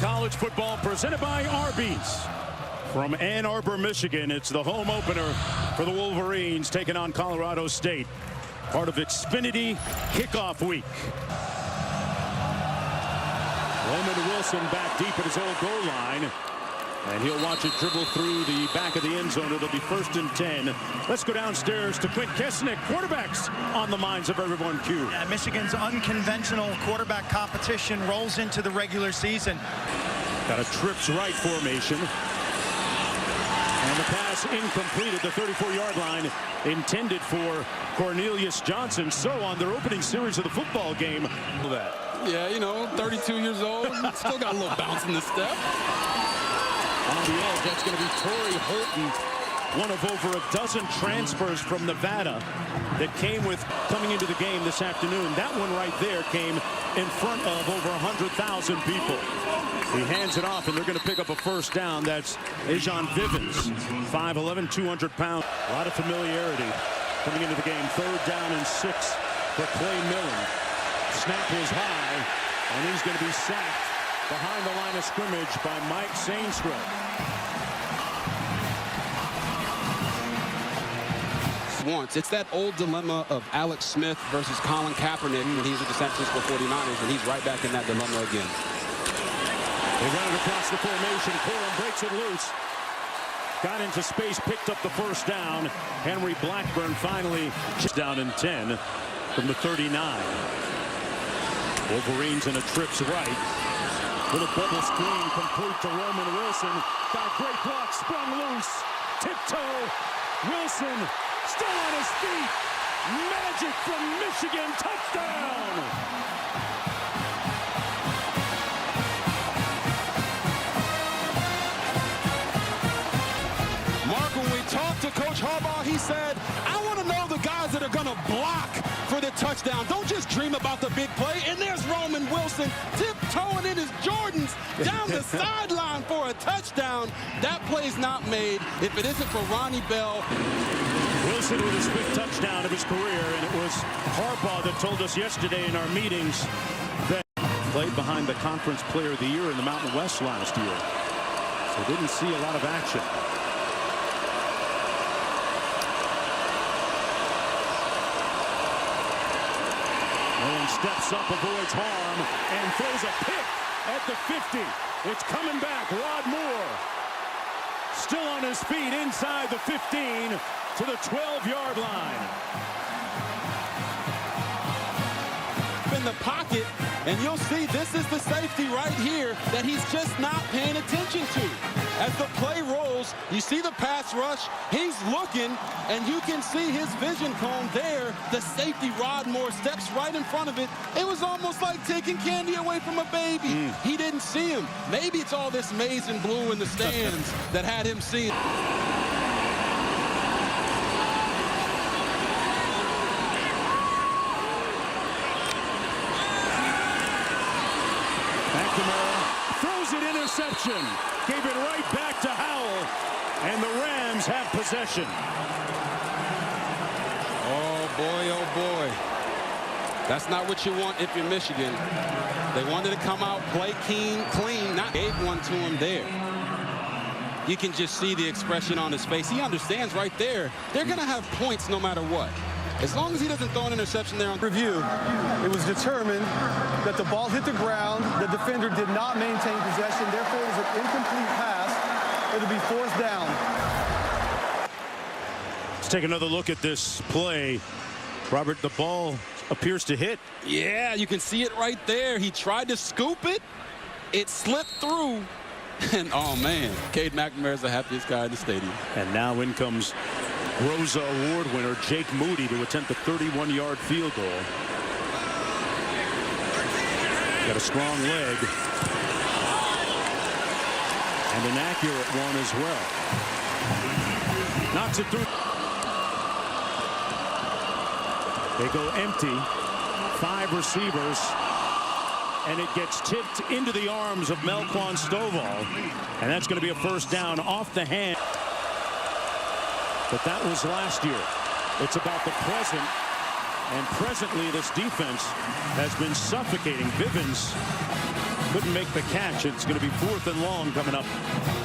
college football presented by Arby's. From Ann Arbor, Michigan, it's the home opener for the Wolverines taking on Colorado State. Part of Xfinity kickoff week. Roman Wilson back deep at his old goal line. And he'll watch it dribble through the back of the end zone. It'll be 1st and 10. Let's go downstairs to Quint Kesnick. Quarterbacks on the minds of everyone, Q. Yeah, Michigan's unconventional quarterback competition rolls into the regular season. Got a trips right formation. And the pass incomplete at the 34-yard line, intended for Cornelius Johnson. So on their opening series of the football game. Yeah, you know, 32 years old. Still got a little bounce in the step. On the edge, that's going to be Torrey Holton, one of over a dozen transfers from Nevada that came with coming into the game this afternoon. That one right there came in front of over 100,000 people. He hands it off, and they're going to pick up a first down. That's Ajon Vivens, 5'11", 200 pounds. A lot of familiarity coming into the game. 3rd down and 6 for Clay Millen. Snap is high, and he's going to be sacked behind the line of scrimmage by Mike Sainstra. It's that old dilemma of Alex Smith versus Colin Kaepernick when he's with the San Francisco 49ers, and he's right back in that dilemma again. They run it across the formation. Corum breaks it loose. Got into space, picked up the first down. Henry Blackburn finally down in 10 from the 39. Wolverines in a trips right. Little bubble screen complete to Roman Wilson. Got a great block, sprung loose. Tiptoe. Wilson still on his feet. Magic from Michigan. Touchdown. Mark, when we talked to Coach Harbaugh, he said, I want to know the guys that are going to block for the touchdown. Don't just dream about the big play. And there's Roman Wilson tiptoeing in his Jordans down the sideline for a touchdown. That play's not made if it isn't for Ronnie Bell. Wilson with his 5th touchdown of his career, and it was Harbaugh that told us yesterday in our meetings that played behind the Conference Player of the Year in the Mountain West last year. So didn't see a lot of action. Steps up, avoids harm, and throws a pick at the 50. It's coming back. Rod Moore still on his feet inside the 15 to the 12-yard line. In the pocket, and you'll see this is the safety right here that he's just not paying attention to. As the play rolls, you see the pass rush. He's looking, and you can see his vision cone there. The safety, Rod Moore, steps right in front of it. It was almost like taking candy away from a baby. He didn't see him. Maybe it's all this maize and blue in the stands that had him seeing. Throws it, interception. Gave it right back to Howell. And the Rams have possession. Oh, boy, oh, boy. That's not what you want if you're Michigan. They wanted to come out, play clean, not gave one to him there. You can just see the expression on his face. He understands right there. They're going to have points no matter what. As long as he doesn't throw an interception there on review, it was determined that the ball hit the ground. The defender did not maintain possession. Therefore, it was an incomplete pass. It'll be 4th down. Let's take another look at this play. Robert, the ball appears to hit. Yeah, you can see it right there. He tried to scoop it. It slipped through. And, oh, man, Cade McNamara is the happiest guy in the stadium. And now in comes Rosa Award winner Jake Moody to attempt a 31-yard field goal. Got a strong leg. And an accurate one as well. Knocks it through. They go empty. 5 receivers. And it gets tipped into the arms of Melquan Stovall. And that's going to be a first down off the hand. But that was last year. It's about the present. And presently, this defense has been suffocating. Vivens couldn't make the catch. It's going to be 4th and long coming up.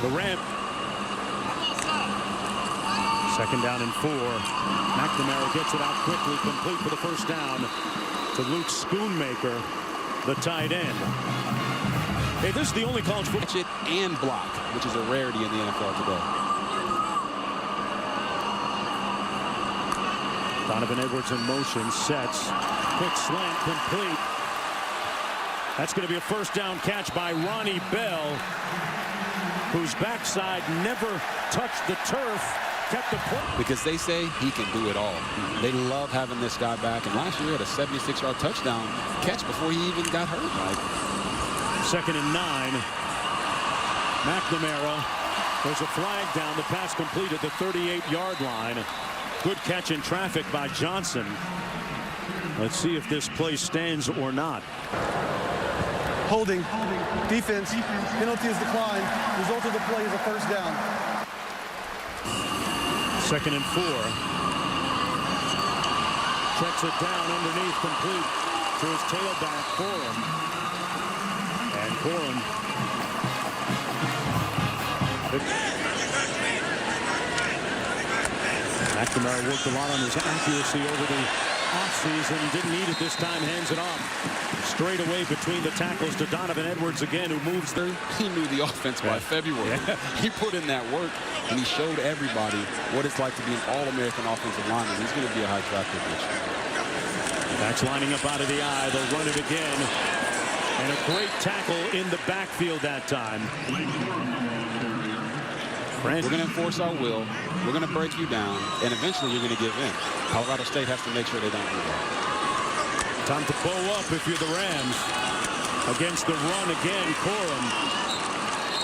The Rams. 2nd down and 4. McNamara gets it out quickly, complete for the first down to Luke Schoonmaker, the tight end. Hey, this is the only college football. Catch it and block, which is a rarity in the NFL today. Donovan Edwards in motion, sets, quick slant, complete. That's going to be a first down catch by Ronnie Bell, whose backside never touched the turf, kept the point. Because they say he can do it all. They love having this guy back, and last year he had a 76-yard touchdown catch before he even got hurt. Right. 2nd and 9. McNamara, there's a flag down. The pass completed the 38-yard line. Good catch in traffic by Johnson. Let's see if this play stands or not. Holding. Defense. Penalty is declined. Result of the play is a first down. 2nd and 4. Checks it down underneath, complete to his tailback, Corum. And Corum. McNamara worked a lot on his accuracy over the offseason. Didn't need it this time. Hands it off. Straight away between the tackles to Donovan Edwards again, who moves there. He knew the offense by February. Yeah. He put in that work, and he showed everybody what it's like to be an All-American offensive lineman. He's going to be a high draft pick this year. Backs lining up out of the eye. They'll run it again. And a great tackle in the backfield that time. We're going to enforce our will. We're going to break you down, and eventually you're going to give in. Colorado State has to make sure they don't do that. Time to bow up if you're the Rams. Against the run again, Corum.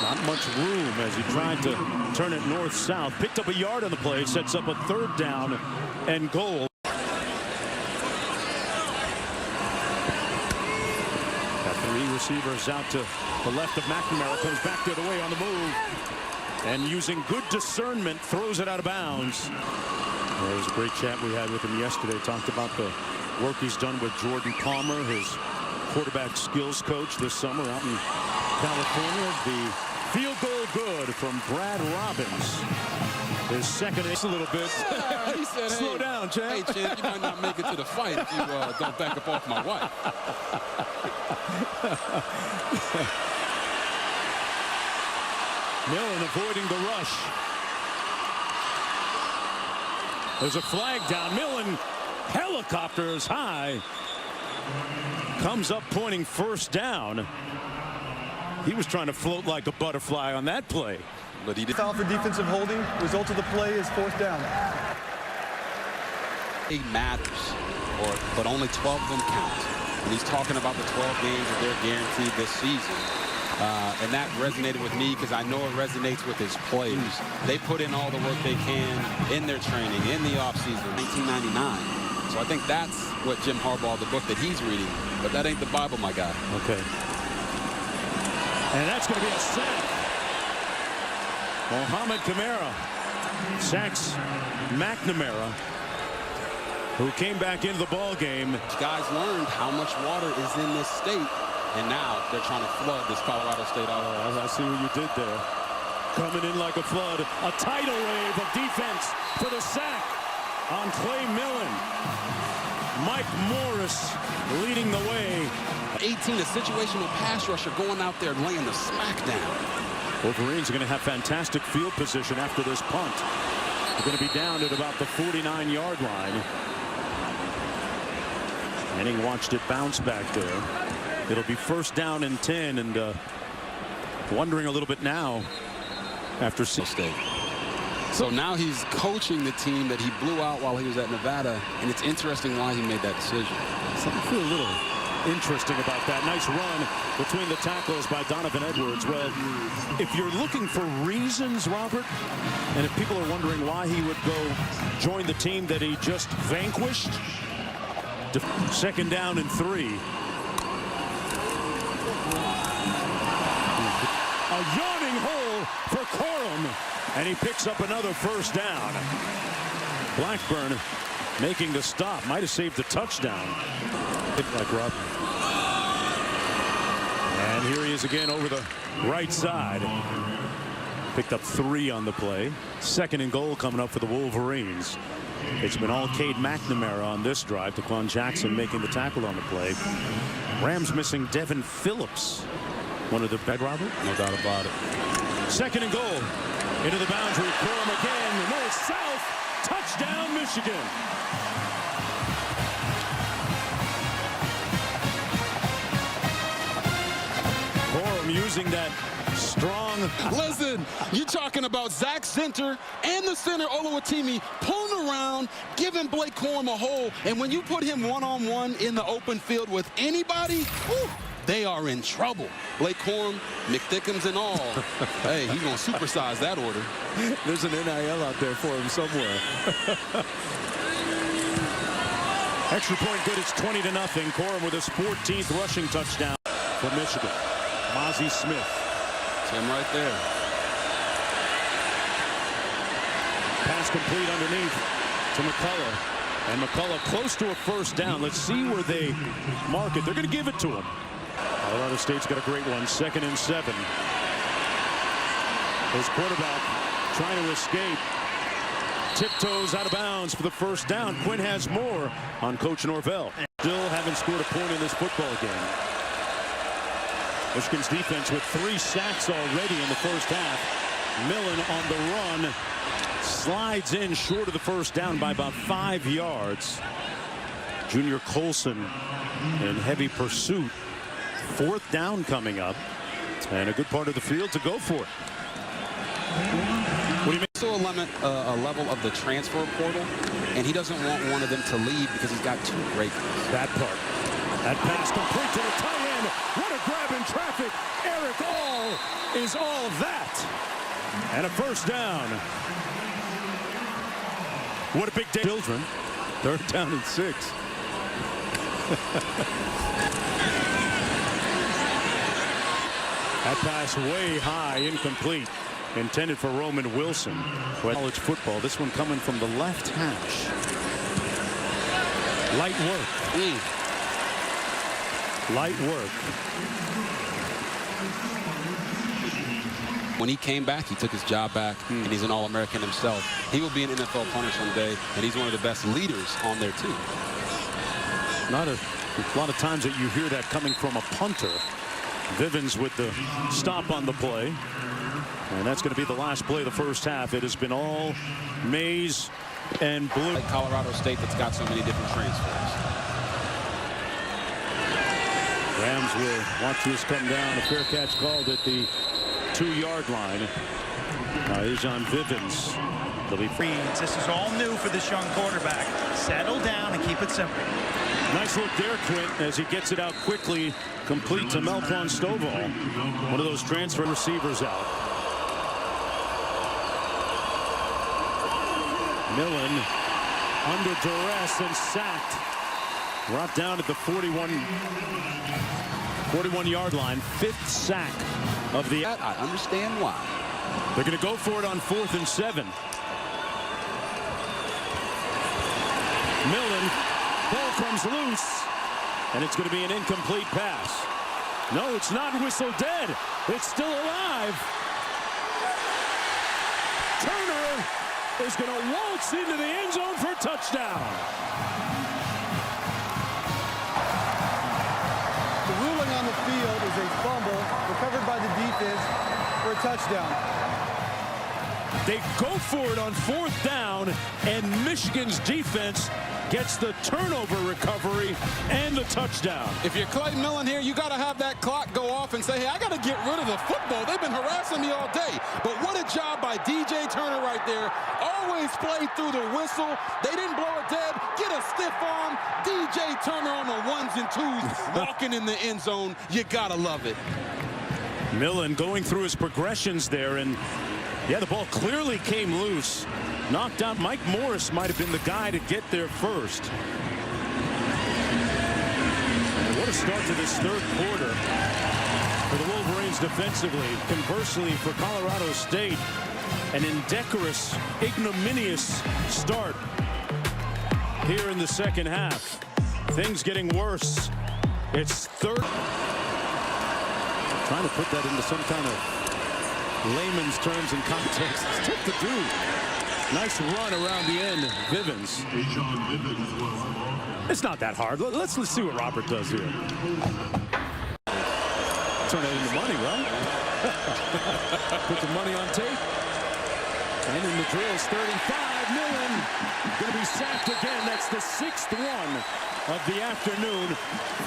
Not much room as he tried to turn it north-south. Picked up a yard on the play, sets up a 3rd down and goal. Got 3 receivers out to the left of McNamara. Comes back the other way on the move. And using good discernment, throws it out of bounds. There was a great chat we had with him yesterday. Talked about the work he's done with Jordan Palmer, his quarterback skills coach this summer out in California. The field goal good from Brad Robbins. His second ace a little bit. He said, slow down, champ. Hey, champ, you might not make it to the fight if you don't back up off my wife. Millen avoiding the rush. There's a flag down. Millen helicopters high. Comes up pointing first down. He was trying to float like a butterfly on that play. But he did. Foul for defensive holding. Result of the play is 4th down. It matters, but only 12 of them count. And he's talking about the 12 games that they're guaranteed this season. And that resonated with me because I know it resonates with his players. They put in all the work they can in their training, in the offseason, 1999. So I think that's what Jim Harbaugh, the book that he's reading. But that ain't the Bible, my guy. Okay. And that's going to be a sack. Mohamed Kamara sacks McNamara, who came back into the ball game. Guys learned how much water is in this state. And now they're trying to flood this Colorado State offense. I see what you did there. Coming in like a flood. A tidal wave of defense for the sack on Clay Millen. Mike Morris leading the way. 18, a situational pass rusher going out there laying the smack down. Wolverines are going to have fantastic field position after this punt. They're going to be down at about the 49-yard line. Manning watched it bounce back there. It'll be 1st down and 10, and wondering a little bit now after State. So now he's coaching the team that he blew out while he was at Nevada, and it's interesting why he made that decision. Something I feel a little interesting about that. Nice run between the tackles by Donovan Edwards. Well, if you're looking for reasons, Robert, and if people are wondering why he would go join the team that he just vanquished, 2nd down and 3. A yawning hole for Corum, and he picks up another 1st down. Blackburn making the stop. Might have saved the touchdown. Like Rob. And here he is again over the right side. Picked up 3 on the play. 2nd and goal coming up for the Wolverines. It's been all Cade McNamara on this drive. Daquan Jackson making the tackle on the play. Rams missing Devin Phillips. One of the bed, Robert? No doubt about it. 2nd and goal. Into the boundary. Corum again. North-south. Touchdown, Michigan. Corum using that strong. Listen, you're talking about Zach Center and the center Oluwatimi pulling around, giving Blake Corum a hole, and when you put him one-on-one in the open field with anybody, whew, they are in trouble. Blake Corum, McDickens and all. Hey, he's going to supersize that order. There's an NIL out there for him somewhere. Extra point good. It's 20-0. Corum with his 14th rushing touchdown for Michigan. Mozzie Smith. It's him right there. Pass complete underneath to McCullough. And McCullough close to a first down. Let's see where they mark it. They're going to give it to him. Colorado State's got a great one. 2nd and 7. His quarterback trying to escape. Tiptoes out of bounds for the first down. Quinn has more on Coach Norvell. Still haven't scored a point in this football game. Michigan's defense with 3 sacks already in the first half. Millen on the run. Slides in short of the first down by about 5 yards. Junior Colson in heavy pursuit. 4th down coming up. And a good part of the field to go for it. What do you mean? Also a level of the transfer portal, and he doesn't want one of them to leave because he's got 2 great ones. That part. That pass complete to the tight end. What a grab in traffic. Eric All is all that. And a first down. What a big day. Children. 3rd down and 6. That pass way high, incomplete. Intended for Roman Wilson. College football. This one coming from the left hash. Light work. Light work. When he came back, he took his job back, and he's an All-American himself. He will be an NFL punter someday, and he's one of the best leaders on their team. Not a lot of times that you hear that coming from a punter. Vivens with the stop on the play. And that's going to be the last play of the first half. It has been all maize and blue. Like Colorado State that's got so many different transfers. Rams will watch this come down. A fair catch called at the 2-yard line. Here's on Vivens. They'll be free. This is all new for this young quarterback. Settle down and keep it simple. Nice look there, Quint, as he gets it out quickly. Complete to Melquan Stovall. One of those transfer receivers out. Millen under duress and sacked. Brought down at the 41-yard line. 5th sack of the. I understand why. They're going to go for it on 4th and 7. Millen, ball comes loose, and it's going to be an incomplete pass. No, it's not. Whistle dead. It's still alive. Turner is going to waltz into the end zone for a touchdown. The ruling on the field is a fumble recovered by the defense for a touchdown. They go for it on 4th down, and Michigan's defense gets the turnover recovery and the touchdown. If you're Clay Millen here, you got to have that clock go off and say, hey, I got to get rid of the football. They've been harassing me all day. But what a job by DJ Turner right there. Always played through the whistle. They didn't blow it dead. Get a stiff arm. DJ Turner on the 1s and 2s, walking in the end zone. You got to love it. Millen going through his progressions there, and yeah, the ball clearly came loose. Knocked out. Mike Morris might have been the guy to get there first. And what a start to this 3rd quarter for the Wolverines defensively. Conversely, for Colorado State, an indecorous, ignominious start here in the 2nd half. Things getting worse. It's 3rd. Trying to put that into some kind of layman's terms and context. It's tough to do. Nice run around the end, Vivens. It's not that hard. Let's see what Robert does here. Turn that into money, right? Put the money on tape. And in the drills, 35 million. Going to be sacked again. That's the 6th one of the afternoon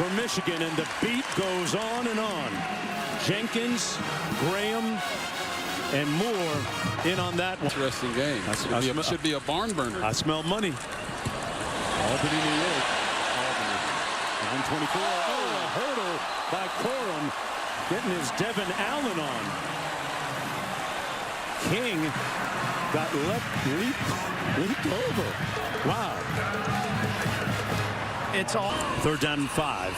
for Michigan. And the beat goes on and on. Jenkins, Graham, and Moore in on that one. Interesting game. Should be a barn burner. I smell money. Albany, New York. Albany. 9:24. Oh, a hurdle by Corum. Getting his Devin Allen on. King got leaped over. Wow. It's all 3rd down and 5.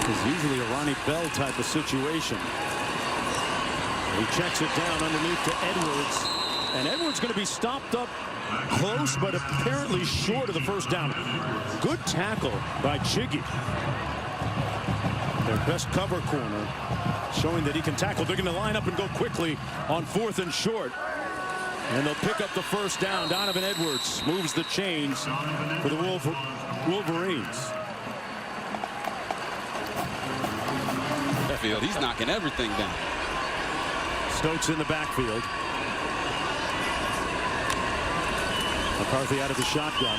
It's usually a Ronnie Bell type of situation. He checks it down underneath to Edwards. And Edwards going to be stopped up close, but apparently short of the 1st down. Good tackle by Chiggy. Their best cover corner, showing that he can tackle. They're going to line up and go quickly on 4th and short. And they'll pick up the 1st down. Donovan Edwards moves the chains for the Wolverines. He's knocking everything down. Stokes in the backfield. McCarthy out of the shotgun.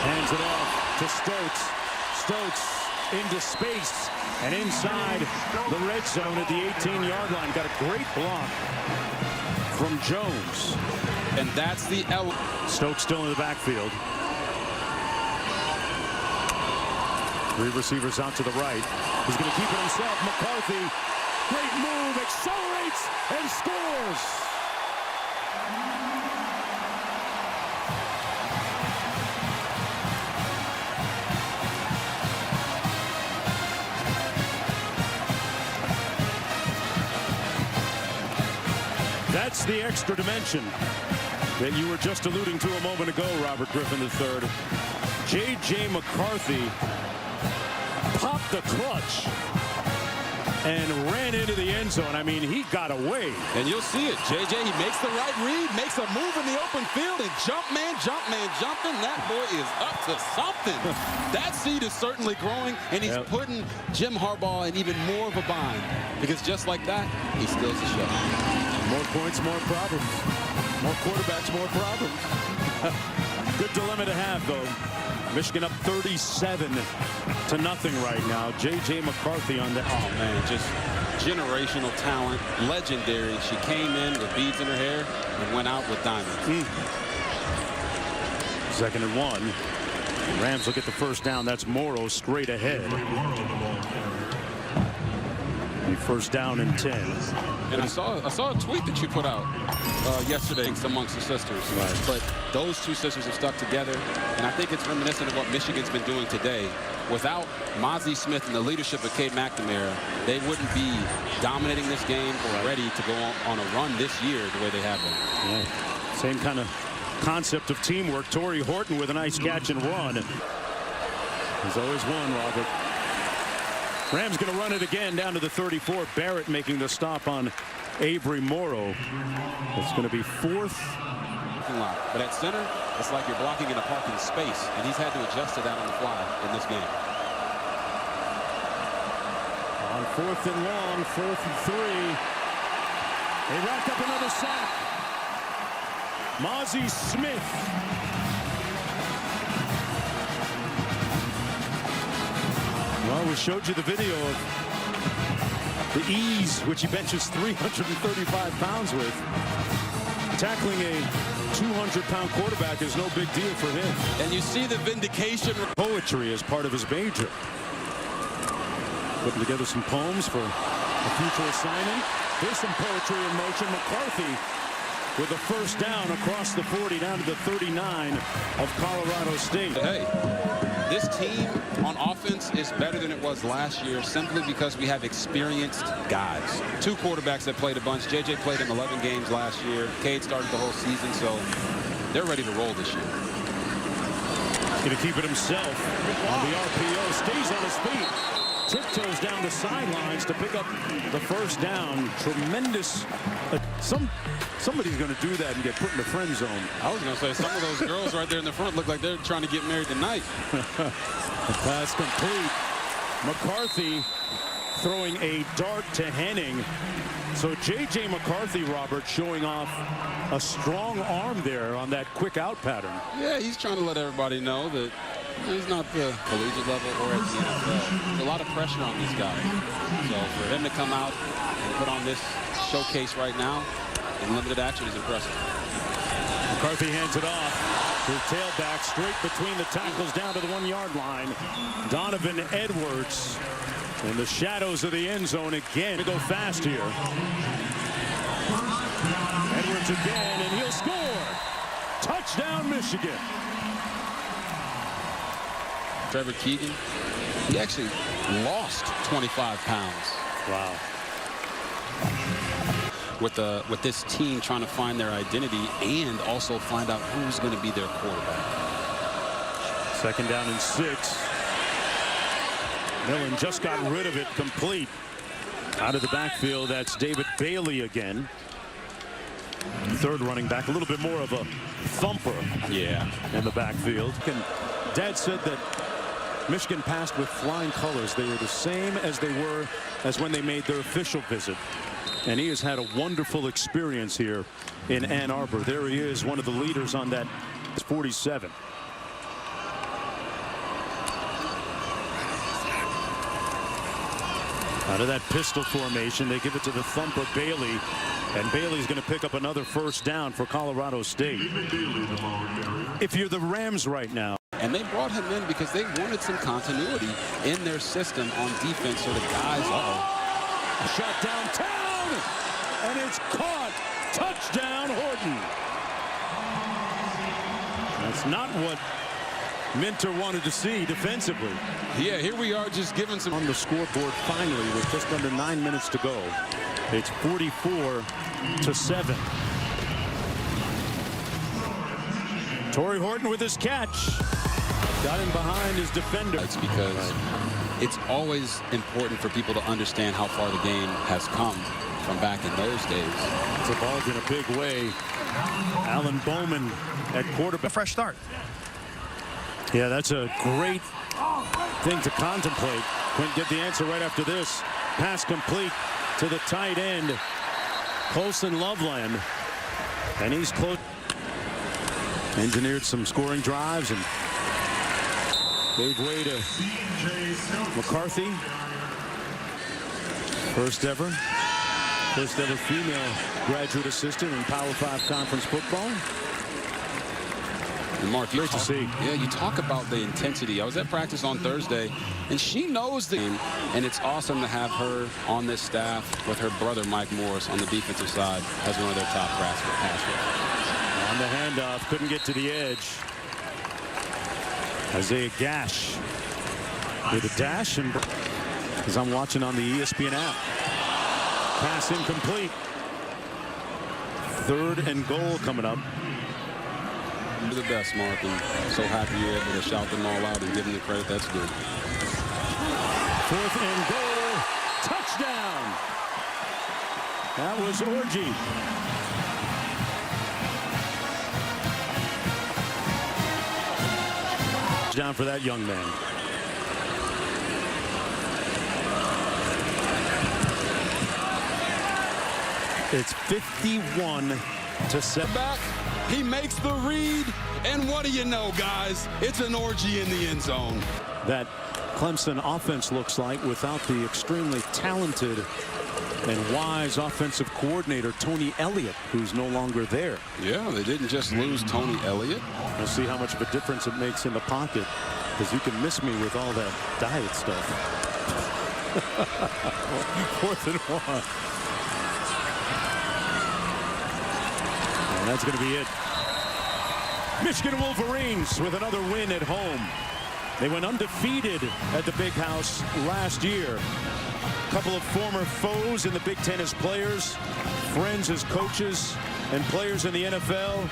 Hands it off to Stokes. Stokes into space and inside the red zone at the 18-yard line. Got a great block from Jones. And that's the L. Stokes still in the backfield. 3 receivers out to the right. He's going to keep it himself. McCarthy, great move, accelerates and scores. That's the extra dimension that you were just alluding to a moment ago, Robert Griffin III. J.J. McCarthy popped the clutch and ran into the end zone. I mean, he got away. And you'll see it. J.J., he makes the right read, makes a move in the open field, and jump man jumping. That boy is up to something. That seed is certainly growing, and he's putting Jim Harbaugh in even more of a bind. Because just like that, he steals the show. More points, more problems. More quarterbacks, more problems. Good dilemma to have, though. Michigan up 37-0 right now. J.J. McCarthy on the... Oh, man, just generational talent. Legendary. She came in with beads in her hair and went out with diamonds. 2nd and 1. Rams will get the 1st down. That's Morrow straight ahead. And 1st down and 10. And I saw a tweet that you put out yesterday amongst the sisters. Right. But those 2 sisters have stuck together, and I think it's reminiscent of what Michigan's been doing today. Without Mozzie Smith and the leadership of Kate McNamara, they wouldn't be dominating this game or ready to go on a run this year the way they have been. Yeah. Same kind of concept of teamwork. Torrey Horton with a nice catch and run. He's always won, Robert. Rams going to run it again down to the 34. Barrett making the stop on Avery Morrow. It's going to be 4th. But at center, it's like you're blocking in a parking space, and he's had to adjust to that on the fly in this game. On 4th and long, 4th and 3. They rack up another sack. Mozzie Smith. Well, we showed you the video of the ease which he benches 335 pounds with. Tackling a 200-pound quarterback is no big deal for him. And you see the vindication. Poetry as part of his major. Putting together some poems for a future assignment. Here's some poetry in motion. McCarthy with a 1st down across the 40 down to the 39 of Colorado State. Hey, this team on offense is better than it was last year simply because we have experienced guys. 2 quarterbacks that played a bunch. JJ played in 11 games last year. Cade started the whole season, so they're ready to roll this year. Going to keep it himself on the RPO. Stays on his feet. Tiptoes down the sidelines to pick up the first down. Tremendous. Somebody's going to do that and get put in the friend zone. I was going to say, some of those girls right there in the front look like they're trying to get married tonight. The pass complete. McCarthy throwing a dart to Henning. So J.J. McCarthy, Robert, showing off a strong arm there on that quick out pattern. Yeah, he's trying to let everybody know that he's not the collegiate level or at the NFL. There's a lot of pressure on these guys. So for him to come out and put on this showcase right now in limited action is impressive. McCarthy hands it off. His tailback straight between the tackles down to the 1-yard line. Donovan Edwards in the shadows of the end zone again. To go fast here. Edwards again, and he'll score. Touchdown, Michigan. Trevor Keegan, he actually lost 25 pounds. Wow. With this team trying to find their identity and also find out who's going to be their quarterback. 2nd down and 6. Millen just got rid of it complete. Out of the backfield, that's David Bailey again. 3rd running back, a little bit more of a thumper. Yeah. In the backfield. And Dad said that Michigan passed with flying colors. They were the same as they were as when they made their official visit. And he has had a wonderful experience here in Ann Arbor. There he is, one of the leaders on that 47. Out of that pistol formation, they give it to the thumper Bailey. And Bailey's going to pick up another first down for Colorado State. If you're the Rams right now. And they brought him in because they wanted some continuity in their system on defense. So the guys A shot downtown, and it's caught. Touchdown, Horton. That's not what Minter wanted to see defensively. Yeah, here we are just giving some on the scoreboard finally with just under 9 minutes to go. It's 44-7. Torrey Horton with his catch. Got him behind his defender. It's because it's always important for people to understand how far the game has come from back in those days. It's evolved in a big way. Alan Bowman at quarterback. A fresh start. Yeah, that's a great thing to contemplate. Couldn't get the answer right after this. Pass complete to the tight end, Colson Loveland. And he's close. Engineered some scoring drives and gave way to McCarthy. First ever female graduate assistant in Power 5 conference football. And Mark, great to see. Yeah, you talk about the intensity. I was at practice on Thursday, and she knows the game, and it's awesome to have her on this staff with her brother Mike Morris on the defensive side as one of their top pass rushers. On the handoff, couldn't get to the edge. Isaiah Gash with a dash, and as I'm watching on the ESPN app, pass incomplete. 3rd and goal coming up. You're the best, Mark, and so happy you're able to shout them all out and give them the credit that's due. 4th and goal, touchdown. That was Orji. Down for that young man. It's 51-7. Back, he makes the read, and what do you know, guys? It's an orgy in the end zone. That Clemson offense looks like without the extremely talented and wise offensive coordinator Tony Elliott, who's no longer there. Yeah, they didn't just lose Tony Elliott. We'll see how much of a difference it makes in the pocket, because you can miss me with all that diet stuff. 4th and 1. And that's going to be it. Michigan Wolverines with another win at home. They went undefeated at the Big House last year. A couple of former foes in the Big Ten as players, friends as coaches, and players in the NFL.